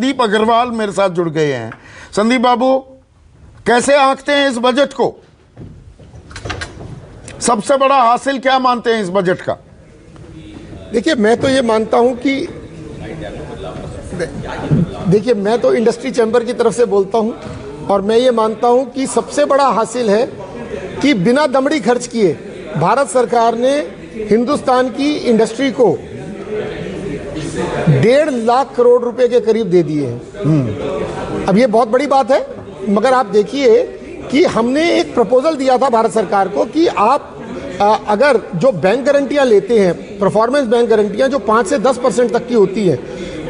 संदीप अग्रवाल मेरे साथ जुड़ गए हैं। संदीप बाबू, कैसे आंकते हैं इस बजट को? सबसे बड़ा हासिल क्या मानते हैं इस बजट का? देखिए, मैं तो ये मानता हूं कि देखिए, मैं तो इंडस्ट्री चैम्बर की तरफ से बोलता हूं और मैं ये मानता हूं कि सबसे बड़ा हासिल है कि बिना दमड़ी खर्च किए भारत सरकार ने हिंदुस्तान की इंडस्ट्री को 1.5 लाख करोड़ रुपए के करीब दे दिए हैं। अब ये बहुत बड़ी बात है, मगर आप देखिए कि हमने एक प्रपोजल दिया था भारत सरकार को कि आप अगर जो बैंक गारंटियां लेते हैं, परफॉर्मेंस बैंक गारंटियां जो 5 से 10% तक की होती है,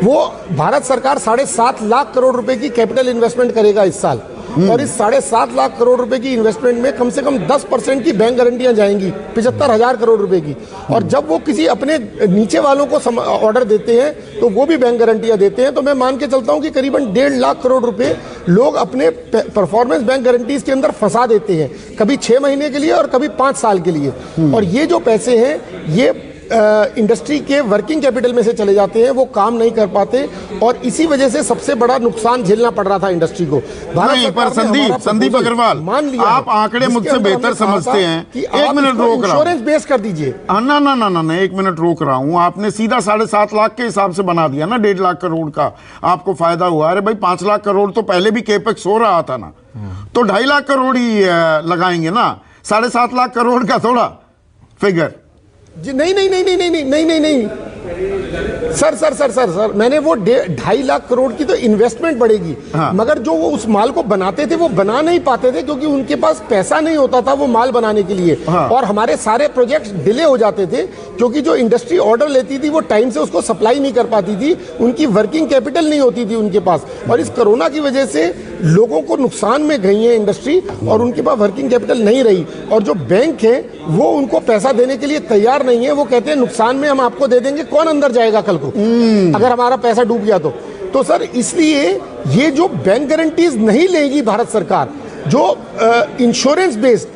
वो भारत सरकार 7.5 लाख करोड़ रुपए की कैपिटल इन्वेस्टमेंट करेगा इस साल। और इस 7.5 लाख करोड़ रुपए की इन्वेस्टमेंट में कम से कम 10% की बैंक गारंटियां जाएंगी, 75,000 करोड़ रुपए की। और जब वो किसी अपने नीचे वालों को ऑर्डर देते हैं तो वो भी बैंक गारंटियां देते हैं। तो मैं मान के चलता हूं कि करीबन 1.5 लाख करोड़ रुपए लोग अपने परफॉर्मेंस बैंक गारंटीज के अंदर फंसा देते हैं, कभी 6 महीने के लिए और कभी 5 साल के लिए। और ये जो पैसे हैं ये इंडस्ट्री के वर्किंग कैपिटल में से चले जाते हैं, वो काम नहीं कर पाते और इसी वजह से सबसे बड़ा नुकसान झेलना पड़ रहा था इंडस्ट्री को। नहीं, पर संदीप अग्रवाल, मान लिया, आप आंकड़े मुझसे बेहतर समझते हैं। एक मिनट रोक रहा हूं, इंश्योरेंस बेस कर दीजिए। ना ना ना ना, 1 मिनट रोक रहा हूं। आपने सीधा 7.5 लाख के हिसाब से बना दिया ना, 1.5 लाख करोड़ का आपको फायदा हुआ। अरे भाई, 5 लाख करोड़ तो पहले भी केपेक्स हो रहा था ना, तो 2.5 लाख करोड़ ही लगाएंगे ना, 7.5 लाख करोड़ का थोड़ा फिगर। जी नहीं सर, मैंने वो 2.5 लाख करोड़ की तो इन्वेस्टमेंट बढ़ेगी। हाँ। मगर जो वो उस माल को बनाते थे वो बना नहीं पाते थे क्योंकि उनके पास पैसा नहीं होता था वो माल बनाने के लिए। हाँ। और हमारे सारे प्रोजेक्ट्स डिले हो जाते थे क्योंकि जो इंडस्ट्री ऑर्डर लेती थी वो टाइम से उसको सप्लाई नहीं कर पाती थी, उनकी वर्किंग कैपिटल नहीं होती थी उनके पास। और इस कोरोना की वजह से लोगों को नुकसान में गई है इंडस्ट्री और उनके पास वर्किंग कैपिटल नहीं रही। और जो बैंक है वो उनको पैसा देने के लिए तैयार नहीं है, वो कहते हैं नुकसान में हम आपको दे देंगे, कौन अंदर जाएगा कल को अगर हमारा पैसा डूब गया तो सर इसलिए ये जो बैंक गारंटीज नहीं लेगी भारत सरकार, जो इंश्योरेंस बेस्ड,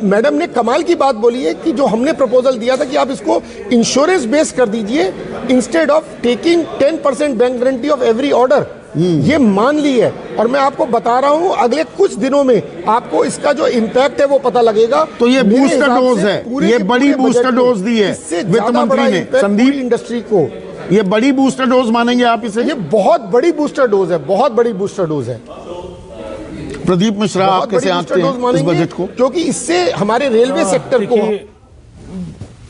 मैडम ने कमाल की बात बोली है कि जो हमने प्रपोजल दिया था कि आप इसको इंश्योरेंस बेस्ड कर दीजिए instead of taking 10% bank guarantee of every order, ये मान ली है। और मैं आपको बता रहा हूं अगले कुछ दिनों में आपको इसका जो इम्पैक्ट है वो पता लगेगा। तो ये बूस्टर डोज है, ये बड़ी बूस्टर डोज दी है वित्त मंत्री ने संदीप इंडस्ट्री को। ये बड़ी बूस्टर डोज मानेंगे आप इसे? ये बहुत बड़ी बूस्टर डोज है, बहुत बड़ी बूस्टर डोज है। प्रदीप मिश्रा, आप कैसे आंकते हैं इस बजट को? क्योंकि इससे हमारे रेलवे सेक्टर को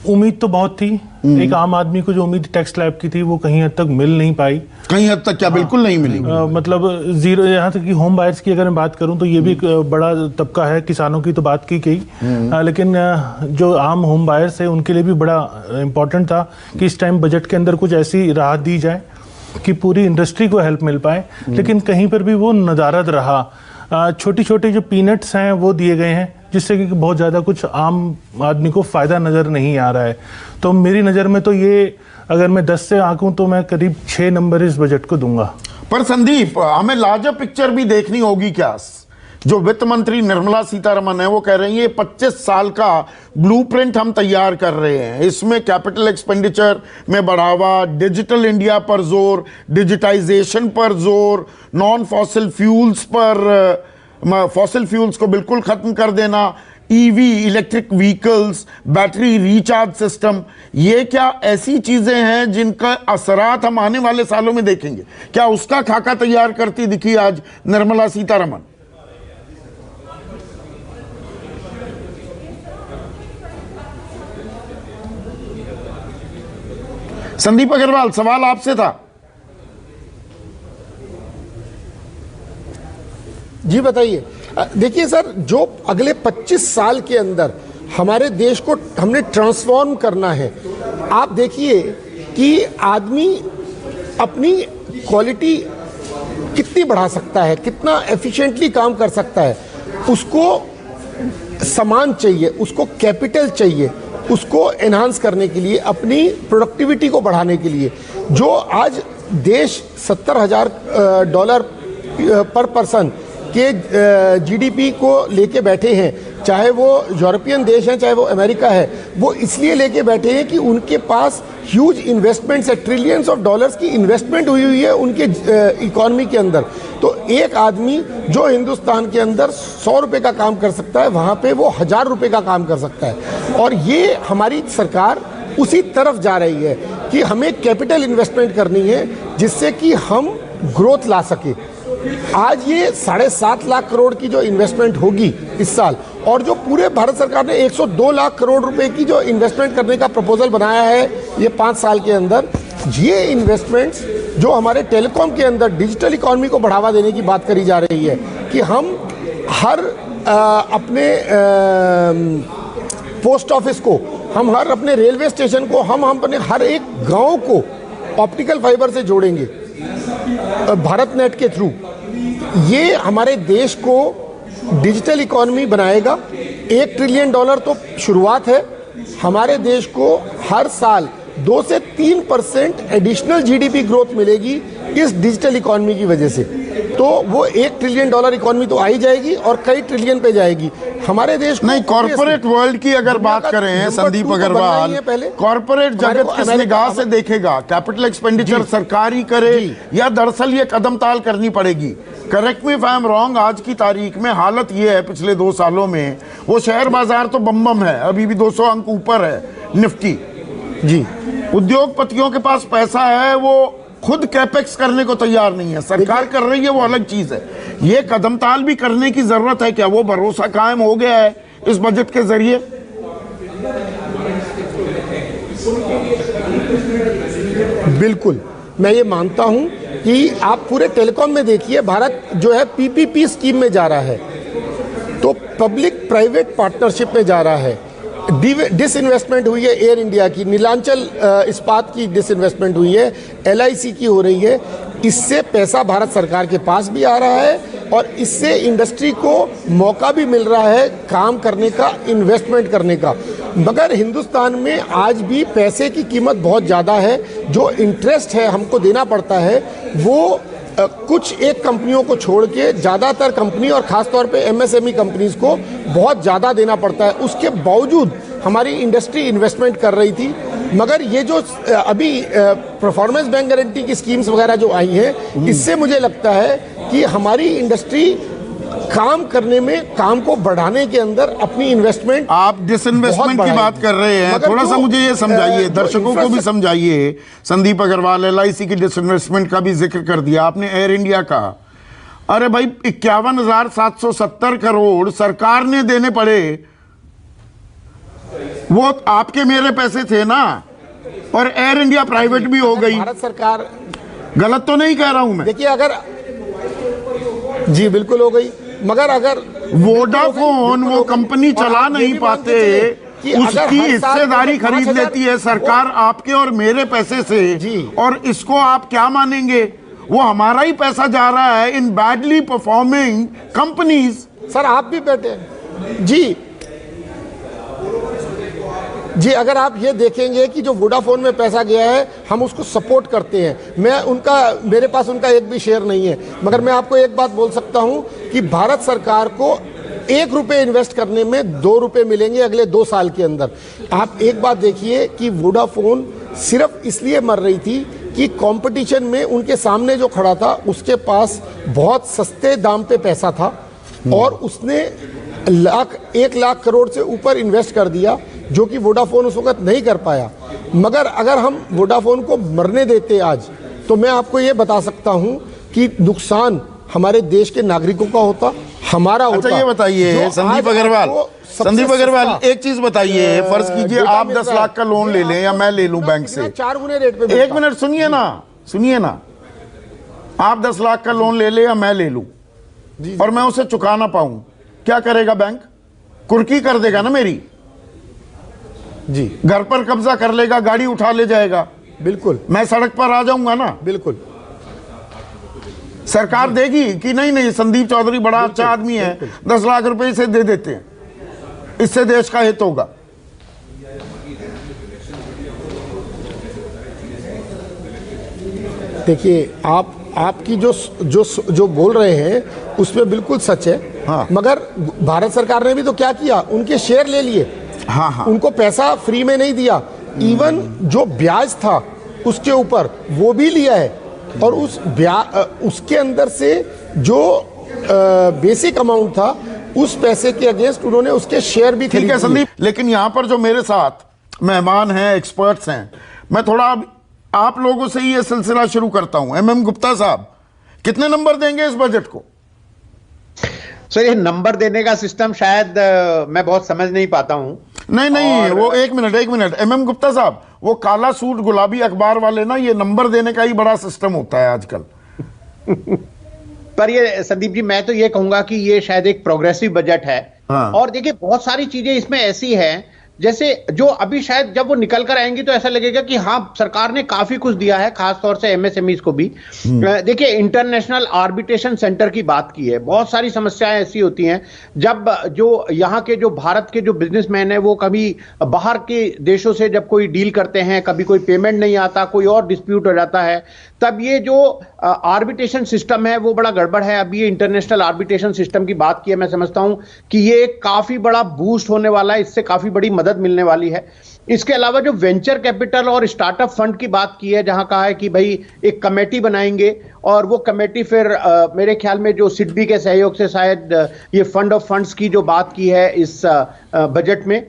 उम्मीद तो बहुत थी, एक आम आदमी को जो उम्मीद टैक्स स्लैब की थी वो कहीं हद तक मिल नहीं पाई। कहीं हद तक क्या? बिल्कुल नहीं मिली। मतलब जीरो। यहाँ तक कि होम बायर्स की अगर मैं बात करूं तो ये भी एक बड़ा तबका है, किसानों की तो बात की गई, लेकिन जो आम होम बायर्स है उनके लिए भी बड़ा इम्पोर्टेंट था कि इस टाइम बजट के अंदर कुछ ऐसी राहत दी जाए कि पूरी इंडस्ट्री को हेल्प मिल पाए। लेकिन कहीं पर भी वो नदारद रहा। छोटी छोटी जो पीनट्स हैं वो दिए गए हैं जिससे कि बहुत ज़्यादा कुछ आम आदमी को फ़ायदा नज़र नहीं आ रहा है। तो मेरी नज़र में तो ये, अगर मैं 10 से आंकूं तो मैं करीब 6 नंबर इस बजट को दूंगा। पर संदीप, हमें लार्जर पिक्चर भी देखनी होगी क्या? जो वित्त मंत्री निर्मला सीतारमण है वो कह रही है 25 साल का ब्लूप्रिंट हम तैयार कर रहे हैं, इसमें कैपिटल एक्सपेंडिचर में बढ़ावा, डिजिटल इंडिया पर जोर, डिजिटाइजेशन पर जोर, नॉन फॉसिल फ्यूल्स पर, फॉसिल फ्यूल्स को बिल्कुल खत्म कर देना, EV electric vehicles, battery recharge system. ये क्या ऐसी चीजें हैं जिनका असरात हम आने वाले सालों में देखेंगे? क्या उसका खाका तैयार करती दिखी आज निर्मला सीतारमण? संदीप अग्रवाल, सवाल आपसे था। जी बताइए। देखिए सर, जो अगले 25 साल के अंदर हमारे देश को हमने ट्रांसफॉर्म करना है, आप देखिए कि आदमी अपनी क्वालिटी कितनी बढ़ा सकता है, कितना एफिशिएंटली काम कर सकता है। उसको सामान चाहिए, उसको कैपिटल चाहिए, उसको एनहांस करने के लिए, अपनी प्रोडक्टिविटी को बढ़ाने के लिए। जो आज देश $70,000 पर पर्सन के जीडीपी को लेके बैठे हैं, चाहे वो यूरोपियन देश हैं, चाहे वो अमेरिका है, वो इसलिए लेके बैठे हैं कि उनके पास ह्यूज इन्वेस्टमेंट्स है, ट्रिलियंस ऑफ डॉलर्स की इन्वेस्टमेंट हुई है उनके इकोनॉमी के अंदर। तो एक आदमी जो हिंदुस्तान के अंदर 100 रुपये का काम कर सकता है, वहाँ पे वो 1000 रुपये का काम कर सकता है। और ये हमारी सरकार उसी तरफ जा रही है कि हमें कैपिटल इन्वेस्टमेंट करनी है जिससे कि हम ग्रोथ ला सके। आज ये 7.5 लाख करोड़ की जो इन्वेस्टमेंट होगी इस साल, और जो पूरे भारत सरकार ने 102 लाख करोड़ रुपए की जो इन्वेस्टमेंट करने का प्रपोजल बनाया है ये 5 साल के अंदर, ये इन्वेस्टमेंट्स जो हमारे टेलीकॉम के अंदर डिजिटल इकोनॉमी को बढ़ावा देने की बात करी जा रही है कि हम हर अपने पोस्ट ऑफिस को, हम हर अपने रेलवे स्टेशन को, हम अपने हर एक गांव को ऑप्टिकल फाइबर से जोड़ेंगे भारत नेट के थ्रू। ये हमारे देश को डिजिटल इकोनॉमी बनाएगा। $1 ट्रिलियन तो शुरुआत है। हमारे देश को हर साल 2 से 3% एडिशनल जीडीपी ग्रोथ मिलेगी इस डिजिटल इकोनॉमी की वजह से। तो वो $1 ट्रिलियन इकोनॉमी तो आ ही जाएगी और कई ट्रिलियन पे जाएगी। हमारे देश नहीं, कॉर्पोरेट वर्ल्ड की अगर बात करें संदीप अग्रवाल, कॉर्पोरेट जगत किस निगाह से देखेगा? कैपिटल एक्सपेंडिचर सरकार ही करे या दरअसल ये कदम ताल करनी पड़ेगी? Correct me if I am wrong, आज की तारीख में हालत ये है, पिछले 2 सालों में वो शेयर बाजार तो बम है, अभी भी 200 अंक ऊपर है निफ्टी जी। उद्योगपतियों के पास पैसा है, वो खुद कैपेक्स करने को तैयार नहीं है, सरकार कर रही है, वो अलग चीज है। ये कदम ताल भी करने की जरूरत है। क्या वो भरोसा कायम हो गया है इस बजट के जरिए? बिल्कुल, मैं ये मानता हूं कि आप पूरे टेलीकॉम में देखिए, भारत जो है पीपीपी स्कीम में जा रहा है, तो पब्लिक प्राइवेट पार्टनरशिप में जा रहा है। डिसइन्वेस्टमेंट हुई है एयर इंडिया की, नीलांचल इस्पात की डिसइन्वेस्टमेंट हुई है, LIC की हो रही है। इससे पैसा भारत सरकार के पास भी आ रहा है और इससे इंडस्ट्री को मौका भी मिल रहा है काम करने का, इन्वेस्टमेंट करने का। मगर हिंदुस्तान में आज भी पैसे की कीमत बहुत ज़्यादा है। जो इंटरेस्ट है हमको देना पड़ता है वो कुछ एक कंपनियों को छोड़ के ज़्यादातर कंपनी और ख़ासतौर पे MSME कंपनीज़ को बहुत ज़्यादा देना पड़ता है। उसके बावजूद हमारी इंडस्ट्री इन्वेस्टमेंट कर रही थी। मगर ये जो अभी परफॉर्मेंस बैंक गारंटी की स्कीम्स वगैरह जो आई हैं, इससे मुझे लगता है कि हमारी इंडस्ट्री काम करने में, काम को बढ़ाने के अंदर अपनी इन्वेस्टमेंट, आप डिसइन्वेस्टमेंट की बात कर रहे हैं, थोड़ा सा मुझे ये समझाइए, दर्शकों को भी समझाइए। संदीप अग्रवाल, LIC की डिसइन्वेस्टमेंट का भी जिक्र कर दिया आपने, एयर इंडिया का। अरे भाई 51,770 करोड़ सरकार ने देने पड़े, वो आपके मेरे पैसे थे ना, और एयर इंडिया प्राइवेट भी हो गई। भारत सरकार, गलत तो नहीं कह रहा हूं मैं? देखिए, अगर जी बिल्कुल हो गई, मगर अगर वोडाफोन वो कंपनी चला नहीं पाते, उसकी हिस्सेदारी खरीद लेती है सरकार आपके और मेरे पैसे से जी, और इसको आप क्या मानेंगे? वो हमारा ही पैसा जा रहा है इन बैडली परफॉर्मिंग कंपनीज। सर आप भी बैठे हैं जी, अगर आप ये देखेंगे कि जो वोडाफोन में पैसा गया है, हम उसको सपोर्ट करते हैं। मेरे पास उनका एक भी शेयर नहीं है, मगर मैं आपको एक बात बोल सकता हूं कि भारत सरकार को 1 रुपये इन्वेस्ट करने में 2 रुपये मिलेंगे अगले 2 साल के अंदर। आप एक बात देखिए कि वोडाफोन सिर्फ इसलिए मर रही थी कि कंपटीशन में उनके सामने जो खड़ा था उसके पास बहुत सस्ते दाम पे पैसा था और उसने 1 लाख करोड़ से ऊपर इन्वेस्ट कर दिया, जो कि वोडाफोन उस वक्त नहीं कर पाया। मगर अगर हम वोडाफोन को मरने देते आज, तो मैं आपको ये बता सकता हूं कि नुकसान हमारे देश के नागरिकों का होता, हमारा होता। अच्छा ये बताइए संदीप अग्रवाल, एक चीज बताइए, फर्ज कीजिए आप 10 लाख का लोन ले लें या मैं ले लूं बैंक से, 4 गुने रेट पे। 1 मिनट सुनिए ना, आप 10 लाख का लोन ले ले या मैं ले लूं और मैं उसे चुका ना पाऊं, क्या करेगा बैंक? कुर्की कर देगा ना मेरी जी, घर पर कब्जा कर लेगा, गाड़ी उठा ले जाएगा। बिल्कुल, मैं सड़क पर आ जाऊंगा ना। बिल्कुल, सरकार देगी कि नहीं संदीप चौधरी बड़ा अच्छा आदमी है, 10 लाख रुपए इसे दे देते हैं, इससे देश का हित होगा। देखिए, आपकी जो बोल रहे हैं उसमें बिल्कुल सच है। हाँ। मगर भारत सरकार ने भी तो क्या किया, उनके शेयर ले लिए। हाँ हाँ। उनको पैसा फ्री में नहीं दिया, इवन जो ब्याज था उसके ऊपर वो भी लिया है, और उसके अंदर से जो बेसिक अमाउंट था उस पैसे के अगेंस्ट उन्होंने उसके शेयर भी ठीक है संदीप, लेकिन यहां पर जो मेरे साथ मेहमान हैं, एक्सपर्ट्स हैं, मैं थोड़ा आप लोगों से ही ये सिलसिला शुरू करता हूं। एमएम गुप्ता साहब, कितने नंबर देंगे इस बजट को? सर, ये नंबर देने का सिस्टम शायद मैं बहुत समझ नहीं पाता हूं। नहीं, वो एक मिनट एमएम गुप्ता साहब, वो काला सूट गुलाबी अखबार वाले ना, ये नंबर देने का ही बड़ा सिस्टम होता है आजकल। पर ये संदीप जी, मैं तो ये कहूंगा कि ये शायद एक प्रोग्रेसिव बजट है। हाँ। और देखिए, बहुत सारी चीजें इसमें ऐसी हैं जैसे जो अभी शायद जब वो निकल कर आएंगी तो ऐसा लगेगा कि हाँ, सरकार ने काफी कुछ दिया है, खासतौर से एमएसएमईज को भी। देखिए, इंटरनेशनल आर्बिट्रेशन सेंटर की बात की है। बहुत सारी समस्याएं ऐसी होती हैं जब जो यहाँ के जो भारत के जो बिजनेसमैन है वो कभी बाहर के देशों से जब कोई डील करते हैं, कभी कोई पेमेंट नहीं आता, कोई और डिस्प्यूट हो जाता है, तब ये जो आर्बिट्रेशन सिस्टम है वो बड़ा गड़बड़ है। अभी ये इंटरनेशनल आर्बिट्रेशन सिस्टम की बात की है, मैं समझता हूं कि ये एक काफी बड़ा बूस्ट होने वाला है, इससे काफी बड़ी मदद मिलने वाली है। इसके अलावा जो वेंचर कैपिटल और स्टार्टअप फंड की बात की है, जहां कहा है कि भाई एक कमेटी बनाएंगे और वो कमेटी फिर मेरे ख्याल में जो सिडबी के सहयोग से शायद ये फंड ऑफ फंड्स की जो बात की है इस बजट में,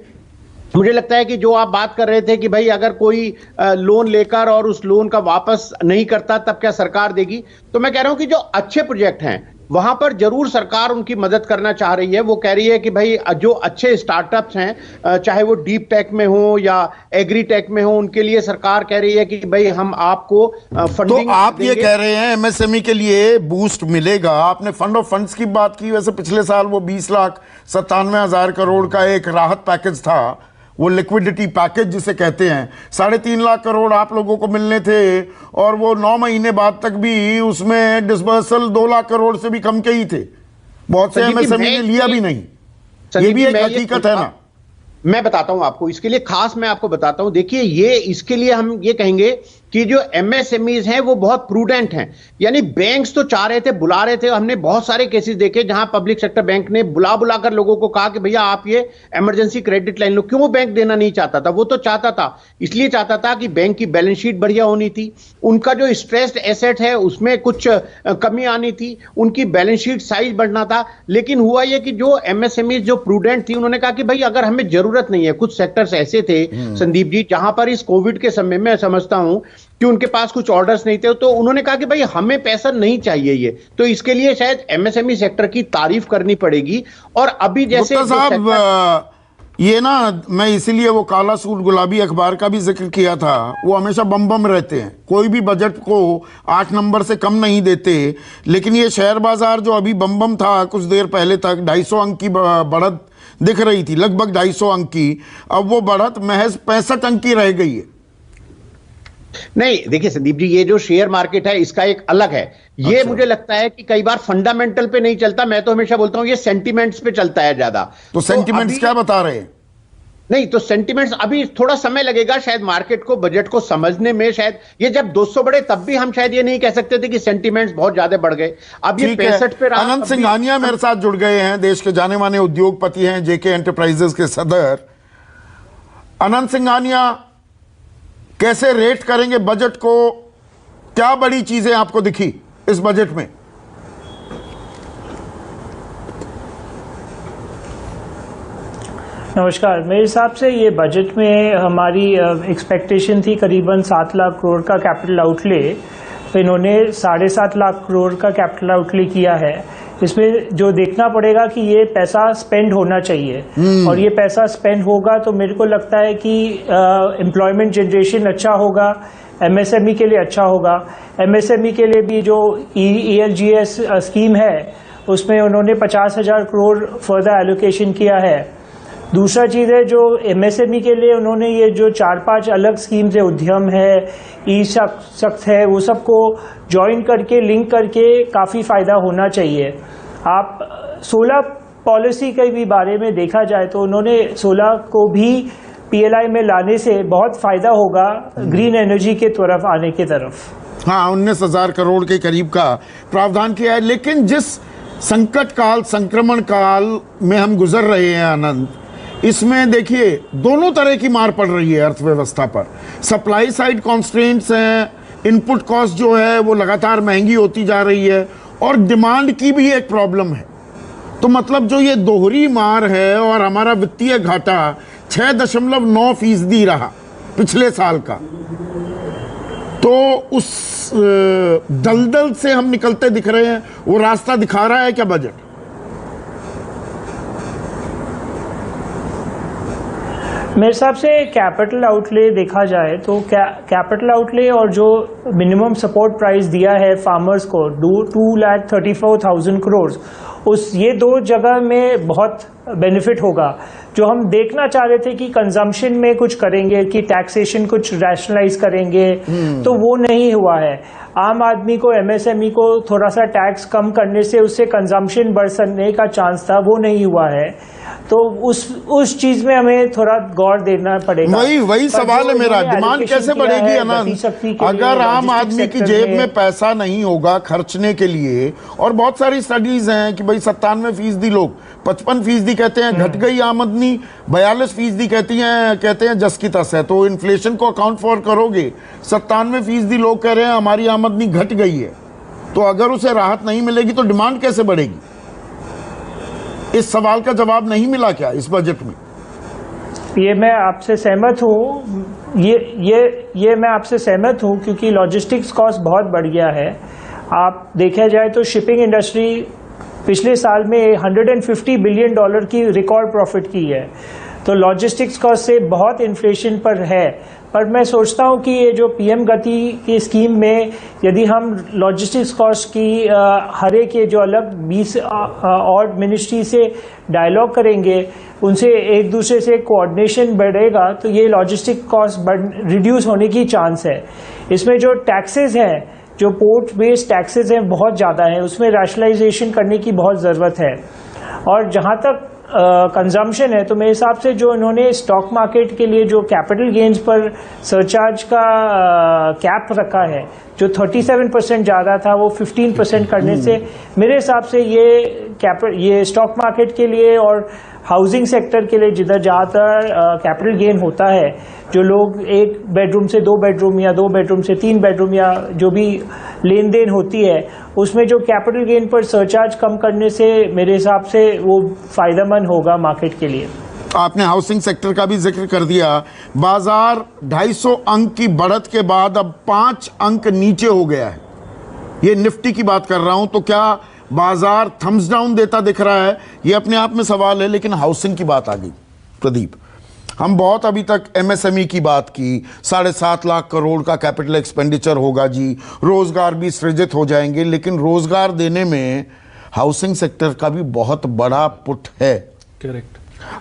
मुझे लगता है कि जो आप बात कर रहे थे कि भाई अगर कोई लोन लेकर और उस लोन का वापस नहीं करता तब क्या सरकार देगी, तो मैं कह रहा हूं कि जो अच्छे प्रोजेक्ट हैं वहां पर जरूर सरकार उनकी मदद करना चाह रही है। वो कह रही है कि भाई जो अच्छे स्टार्टअप्स हैं, चाहे वो डीप टेक में हो या एग्री टेक में हो, उनके लिए सरकार कह रही है कि भाई हम आपको फंडिंग। तो आप ये कह रहे हैं एमएसएमई के लिए बूस्ट मिलेगा। आपने फंड ऑफ फंड्स की बात की, वैसे पिछले साल वो 20,97,000 करोड़ का एक राहत पैकेज था, वो लिक्विडिटी पैकेज जिसे कहते हैं, 3.5 लाख करोड़ आप लोगों को मिलने थे, और वो 9 महीने बाद तक भी उसमें डिसबर्सल 2 लाख करोड़ से भी कम के ही थे। बहुत से एमएसएमई ने लिया भी नहीं। ये भी एक हकीकत है ना। मैं बताता हूं आपको, इसके लिए खास मैं आपको बताता हूं। देखिए, ये इसके लिए हम ये कहेंगे कि जो एमएसएमईज हैं वो बहुत प्रूडेंट हैं। यानी बैंक्स तो चाह रहे थे, बुला रहे थे, हमने बहुत सारे केसेस देखे जहां पब्लिक सेक्टर बैंक ने बुलाकर लोगों को कहा कि भैया आप ये इमरजेंसी क्रेडिट लाइन लो। क्यों बैंक देना नहीं चाहता था? वो तो चाहता था, इसलिए चाहता था कि बैंक की बैलेंस शीट बढ़िया होनी थी, उनका जो स्ट्रेस्ड एसेट है उसमें कुछ कमी आनी थी, उनकी बैलेंस शीट साइज बढ़ना था। लेकिन हुआ ये कि जो एमएसएमईज जो प्रूडेंट थी, उन्होंने कहा कि भाई अगर हमें जरूरत नहीं है, कुछ सेक्टर्स ऐसे थे संदीप जी जहां पर इस कोविड के समय में समझता हूं कि उनके पास कुछ ऑर्डर्स नहीं थे, तो उन्होंने कहा कि भाई हमें पैसा नहीं चाहिए ये, तो इसके लिए शायद एमएसएमई सेक्टर की तारीफ करनी पड़ेगी। और अभी जैसे साहब, ये ना, मैं इसीलिए वो काला सूट गुलाबी अखबार का भी जिक्र किया था। वो हमेशा बम बम रहते हैं, कोई भी बजट को 8 नंबर से कम नहीं देते। लेकिन ये शेयर बाजार जो अभी बम बम था कुछ देर पहले तक, 250 अंक की बढ़त दिख रही थी, लगभग 250 अंक की, अब वो बढ़त महज 65 अंक की रह गई है। नहीं, देखिए संदीप जी, ये जो शेयर मार्केट है इसका एक अलग है। ये अच्छा। मुझे लगता है कि कई बार फंडामेंटल पे नहीं चलता, मैं तो हमेशा बोलता हूं ये सेंटिमेंट्स पे चलता है ज्यादा। तो सेंटिमेंट्स क्या बता रहे हैं? नहीं, तो सेंटिमेंट्स अभी थोड़ा समय लगेगा शायद मार्केट को बजट को समझने में। शायद ये जब 200 बढ़े तब भी हम शायद ये नहीं कह सकते थे कि सेंटिमेंट्स बहुत ज्यादा बढ़ गए। अब ये 65 पे रहा। अनंत सिंघानिया मेरे साथ जुड़ गए हैं, देश के जाने माने उद्योगपति हैं, जेके एंटरप्राइजेस के सदर। अनंत सिंघानिया, कैसे रेट करेंगे बजट को? क्या बड़ी चीजें आपको दिखी इस बजट में? नमस्कार। मेरे हिसाब से ये बजट में हमारी एक्सपेक्टेशन थी करीबन 7 लाख करोड़ का कैपिटल आउटले, तो इन्होंने 7.5 लाख करोड़ का कैपिटल आउटले किया है। इसमें जो देखना पड़ेगा कि ये पैसा स्पेंड होना चाहिए, और ये पैसा स्पेंड होगा तो मेरे को लगता है कि एम्प्लॉयमेंट जनरेशन अच्छा होगा, एमएसएमई के लिए अच्छा होगा। एमएसएमई के लिए भी जो ELGS स्कीम है उसमें उन्होंने 50,000 करोड़ फर्दर एलोकेशन किया है। दूसरा चीज़ है जो एमएसएमई के लिए उन्होंने ये जो 4-5 अलग स्कीम्स है, उद्यम है, ई-शक्ति है, वो सबको ज्वाइन करके लिंक करके काफ़ी फ़ायदा होना चाहिए। आप 16 पॉलिसी के भी बारे में देखा जाए तो उन्होंने 16 को भी PLI में लाने से बहुत फ़ायदा होगा ग्रीन एनर्जी के तरफ आने की तरफ। हाँ, 19,000 करोड़ के करीब का प्रावधान किया है। लेकिन जिस संकट काल, संक्रमण काल में हम गुजर रहे हैं आनंद। इसमें देखिए दोनों तरह की मार पड़ रही है अर्थव्यवस्था पर। सप्लाई साइड कॉन्स्ट्रेंट्स हैं, इनपुट कॉस्ट जो है वो लगातार महंगी होती जा रही है, और डिमांड की भी एक प्रॉब्लम है। तो मतलब जो ये दोहरी मार है, और हमारा वित्तीय घाटा 6.9% रहा पिछले साल का, तो उस दलदल से हम निकलते दिख रहे हैं। वो रास्ता दिखा रहा है क्या बजट? मेरे हिसाब से कैपिटल आउटले देखा जाए तो कैपिटल आउटले और जो मिनिमम सपोर्ट प्राइस दिया है फार्मर्स को 2,34,000 करोड़, उस ये दो जगह में बहुत बेनिफिट होगा। जो हम देखना चाह रहे थे कि कंजम्पशन में कुछ करेंगे, कि टैक्सेशन कुछ रैशनलाइज करेंगे, तो वो नहीं हुआ है। आम आदमी को, एमएसएमई को थोड़ा सा टैक्स कम करने से उससे कंजम्पशन बढ़ सकने का चांस था, वो नहीं हुआ है। तो उस चीज में हमें थोड़ा गौर देना पड़ेगा। वही सवाल है मेरा, डिमांड कैसे बढ़ेगी आनंद? अगर आम आदमी की जेब में पैसा नहीं होगा खर्चने के लिए, और बहुत सारी स्टडीज हैं कि भाई 97% लोग, 55% कहते हैं घट गई आमदनी, 42% कहते हैं जस की तस है। तो इन्फ्लेशन को अकाउंट फॉर करोगे, 97% लोग कह रहे हैं हमारी आमदनी घट गई है। तो अगर उसे राहत नहीं मिलेगी तो डिमांड कैसे बढ़ेगी? इस सवाल का जवाब नहीं मिला क्या इस बजट में? ये मैं आपसे सहमत हूँ, ये मैं आपसे सहमत हूँ, क्योंकि लॉजिस्टिक्स कॉस्ट बहुत बढ़ गया है। आप देखा जाए तो शिपिंग इंडस्ट्री पिछले साल में $150 बिलियन की रिकॉर्ड प्रॉफिट की है। तो लॉजिस्टिक्स कॉस्ट से बहुत इन्फ्लेशन पर है। पर मैं सोचता हूँ कि ये जो पीएम गति की स्कीम में यदि हम लॉजिस्टिक्स कॉस्ट की हर एक के जो अलग 20 और मिनिस्ट्री से डायलॉग करेंगे, उनसे एक दूसरे से कोऑर्डिनेशन बढ़ेगा, तो ये लॉजिस्टिक कॉस्ट रिड्यूस होने की चांस है। इसमें जो टैक्सेस हैं, जो पोर्ट बेस्ड टैक्सेस हैं, बहुत ज़्यादा है, उसमें रैशनलाइजेशन करने की बहुत ज़रूरत है। और जहाँ तक कंजम्पशन है, तो मेरे हिसाब से जो इन्होंने स्टॉक मार्केट के लिए जो कैपिटल गेन्स पर सरचार्ज का कैप रखा है, जो 37% ज़्यादा था, वो 15% करने से मेरे हिसाब से ये स्टॉक मार्केट के लिए और हाउसिंग सेक्टर के लिए जिधर ज़्यादातर कैपिटल गेन होता है, जो लोग 1 बेडरूम से 2 बेडरूम या 2 बेडरूम से 3 बेडरूम या जो भी लेन देन होती है, उसमें जो कैपिटल गेन पर सरचार्ज कम करने से मेरे हिसाब से वो फायदेमंद होगा मार्केट के लिए। आपने हाउसिंग सेक्टर का भी जिक्र कर दिया। बाजार 250 अंक की बढ़त के बाद अब 5 अंक नीचे हो गया है। ये निफ्टी की बात कर रहा हूं। तो क्या बाजार थम्स डाउन देता दिख रहा है? ये अपने आप में सवाल है। लेकिन हाउसिंग की बात आ गई प्रदीप, हम बहुत अभी तक एमएसएमई की बात की, 7.5 लाख करोड़ का कैपिटल एक्सपेंडिचर होगा जी, रोजगार भी सृजित हो जाएंगे। लेकिन रोजगार देने में हाउसिंग सेक्टर का भी बहुत बड़ा पुट है। करेक्ट।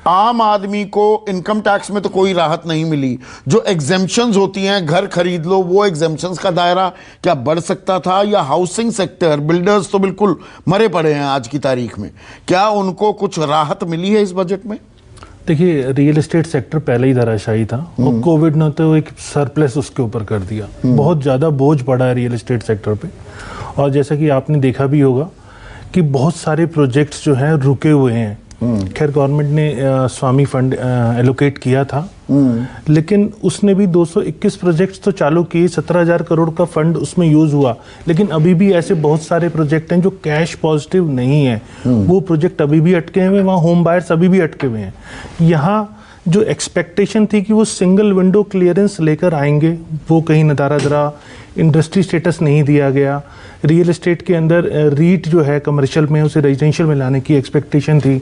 आम आदमी को इनकम टैक्स में तो कोई राहत नहीं मिली। जो एग्जेम्पशंस होती हैं, घर खरीद लो, वो एग्जेम्पशंस का दायरा क्या बढ़ सकता था? या हाउसिंग सेक्टर, बिल्डर्स तो बिल्कुल मरे पड़े हैं आज की तारीख में, क्या उनको कुछ राहत मिली है इस बजट में? देखिए, रियल एस्टेट सेक्टर पहले ही धराशायी था और कोविड ने तो एक सरप्लस उसके ऊपर कर दिया। बहुत ज़्यादा बोझ पड़ा है रियल एस्टेट सेक्टर पे। और जैसा कि आपने देखा भी होगा कि बहुत सारे प्रोजेक्ट्स जो हैं रुके हुए हैं। खैर गवर्नमेंट ने स्वामी फंड एलोकेट किया था, लेकिन उसने भी 221 प्रोजेक्ट्स तो चालू किए, 17,000 करोड़ का फंड उसमें यूज हुआ। लेकिन अभी भी ऐसे बहुत सारे प्रोजेक्ट हैं जो कैश पॉजिटिव नहीं है। वो प्रोजेक्ट अभी भी अटके हुए हैं, वहाँ होम बायर्स अभी भी अटके हुए हैं। यहाँ जो एक्सपेक्टेशन थी कि वो सिंगल विंडो क्लियरेंस लेकर आएंगे, वो कहीं नदारा दरा, इंडस्ट्री स्टेटस नहीं दिया गया। रियल एस्टेट के अंदर रीट जो है कमर्शियल में, उसे रेजिडेंशियल में लाने की एक्सपेक्टेशन थी,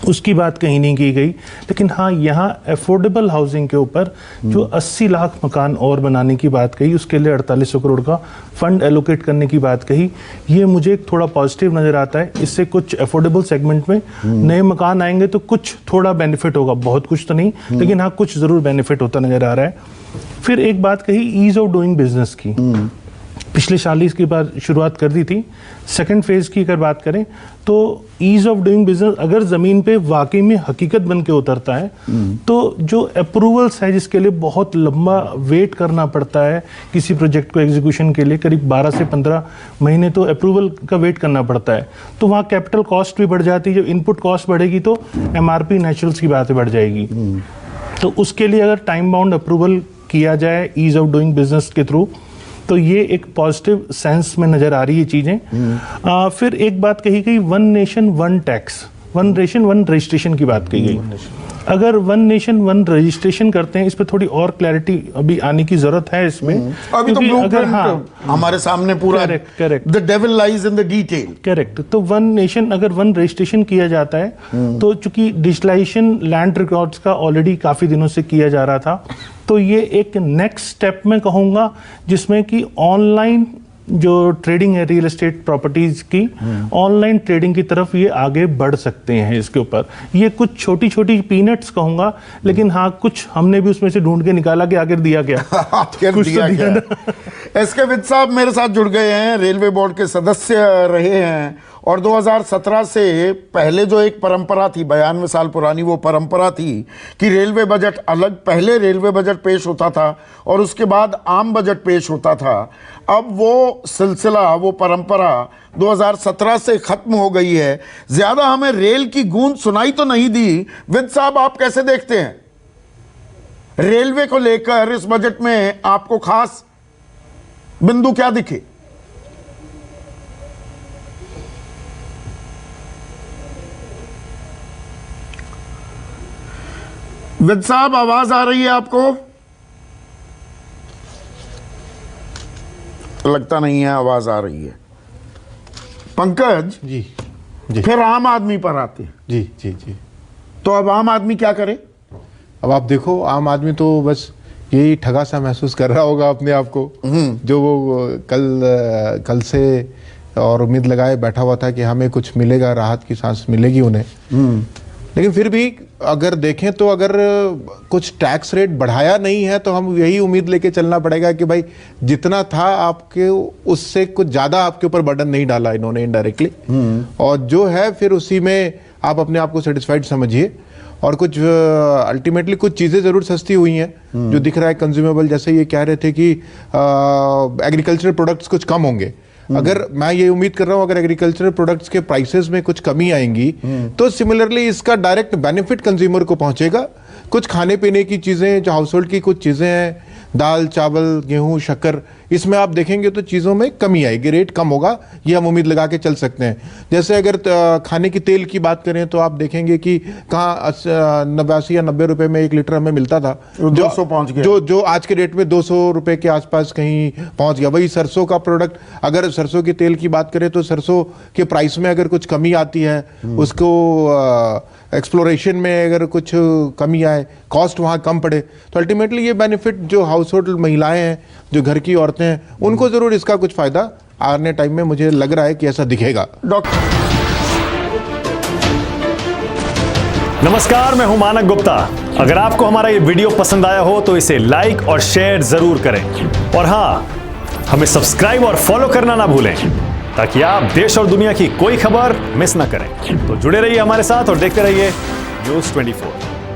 उसकी बात कहीं नहीं की गई। लेकिन हाँ, यहाँ अफोर्डेबल हाउसिंग के ऊपर जो 80 लाख मकान और बनाने की बात कही, उसके लिए 4800 करोड़ का फंड एलोकेट करने की बात कही, ये मुझे थोड़ा पॉजिटिव नज़र आता है। इससे कुछ अफोर्डेबल सेगमेंट में नए मकान आएंगे तो कुछ थोड़ा बेनिफिट होगा, बहुत कुछ तो नहीं, लेकिन हाँ कुछ ज़रूर बेनिफिट होता नज़र आ रहा है। फिर एक बात कही ईज ऑफ डूइंग बिजनेस की। पिछले साल ही इसकी बात शुरुआत कर दी थी। सेकंड फेज़ की अगर बात करें तो ईज़ ऑफ डूइंग बिजनेस अगर ज़मीन पे वाकई में हकीकत बन के उतरता है तो जो अप्रूवल्स है जिसके लिए बहुत लंबा वेट करना पड़ता है किसी प्रोजेक्ट को एग्जीक्यूशन के लिए, करीब 12 से 15 महीने तो अप्रूवल का वेट करना पड़ता है, तो वहाँ कैपिटल कॉस्ट भी बढ़ जाती है। जब इनपुट कॉस्ट बढ़ेगी तो MRP नेचुरल्स की बातें बढ़ जाएगी। तो उसके लिए अगर टाइम बाउंड अप्रूवल किया जाए ईज़ ऑफ डूइंग बिजनेस के थ्रू तो ये एक पॉजिटिव सेंस में नज़र आ रही है चीज़ें। फिर एक बात कही गई one nation one tax, one nation one registration की बात कही गई। अगर वन नेशन वन रजिस्ट्रेशन करते हैं, इस पे थोड़ी और क्लैरिटी अभी आने की जरूरत है इसमें। अभी तो ब्लूप्रिंट हमारे सामने पूरा, correct, the devil lies in the detail. Correct. तो वन नेशन अगर वन रजिस्ट्रेशन किया जाता है तो चूंकि डिजिटलाइजेशन लैंड रिकॉर्ड्स का ऑलरेडी काफी दिनों से किया जा रहा था, तो ये एक नेक्स्ट स्टेप में कहूँगा जिसमें कि ऑनलाइन जो ट्रेडिंग है रियल एस्टेट प्रॉपर्टीज की, ऑनलाइन ट्रेडिंग की तरफ ये आगे बढ़ सकते हैं। इसके ऊपर ये कुछ छोटी छोटी पीनट्स कहूँगा, लेकिन हाँ कुछ हमने भी उसमें से ढूंढ के निकाला कि आखिर दिया क्या कुछ दिया तो दिया एसके विद साहब मेरे साथ जुड़ गए हैं, रेलवे बोर्ड के सदस्य रहे हैं और 2017 से पहले जो एक परंपरा थी 92 साल पुरानी, वो परंपरा थी कि रेलवे बजट अलग, पहले रेलवे बजट पेश होता था और उसके बाद आम बजट पेश होता था। अब वो सिलसिला, वो परंपरा 2017 से खत्म हो गई है। ज्यादा हमें रेल की गूंज सुनाई तो नहीं दी। विद साहब आप कैसे देखते हैं रेलवे को लेकर इस बजट में? आपको खास बिंदु क्या दिखे? विद साहब आवाज आ रही है आपको? लगता नहीं है आवाज आ रही है। पंकज जी जी, फिर आम आदमी पर आते हैं। जी जी जी, तो अब आम आदमी क्या करे? अब आप देखो, आम आदमी तो बस यही ठगा सा महसूस कर रहा होगा अपने आप को, जो वो कल से और उम्मीद लगाए बैठा हुआ था कि हमें कुछ मिलेगा, राहत की सांस मिलेगी उन्हें। लेकिन फिर भी अगर देखें तो अगर कुछ टैक्स रेट बढ़ाया नहीं है तो हम यही उम्मीद लेके चलना पड़ेगा कि भाई जितना था आपके उससे कुछ ज़्यादा आपके ऊपर बर्डन नहीं डाला इन्होंने इनडायरेक्टली, और जो है फिर उसी में आप अपने आप को सेटिस्फाइड समझिए। और कुछ अल्टीमेटली कुछ चीज़ें ज़रूर सस्ती हुई हैं जो दिख रहा है कंज्यूमेबल, जैसे ये कह रहे थे कि एग्रीकल्चरल प्रोडक्ट्स कुछ कम होंगे। अगर मैं ये उम्मीद कर रहा हूं अगर एग्रीकल्चरल प्रोडक्ट्स के प्राइसेस में कुछ कमी आएंगी तो सिमिलरली इसका डायरेक्ट बेनिफिट कंज्यूमर को पहुंचेगा। कुछ खाने पीने की चीज़ें, जो हाउस होल्ड की कुछ चीज़ें हैं, दाल चावल गेहूं शक्कर, इसमें आप देखेंगे तो चीज़ों में कमी आएगी, रेट कम होगा, ये हम उम्मीद लगा के चल सकते हैं। जैसे अगर खाने की तेल की बात करें तो आप देखेंगे कि कहाँ 89 या 90 रुपए में 1 लीटर हमें मिलता था, 200 पहुंच गया, जो आज के रेट में 200 रुपए के आसपास कहीं पहुंच गया। वही सरसों का प्रोडक्ट, अगर सरसों के तेल की बात करें तो सरसों के प्राइस में अगर कुछ कमी आती है, उसको एक्सप्लोरेशन में अगर कुछ कमी आए, कॉस्ट वहाँ कम पड़े, तो अल्टीमेटली ये बेनिफिट जो हाउस होल्ड महिलाएं हैं, जो घर की औरतें हैं, उनको ज़रूर इसका कुछ फ़ायदा आने टाइम में मुझे लग रहा है कि ऐसा दिखेगा। नमस्कार, मैं हूं मानक गुप्ता। अगर आपको हमारा ये वीडियो पसंद आया हो तो इसे लाइक और शेयर ज़रूर करें, और हाँ, हमें सब्सक्राइब और फॉलो करना ना भूलें ताकि आप देश और दुनिया की कोई खबर मिस ना करें। तो जुड़े रहिए हमारे साथ और देखते रहिए न्यूज़ 24।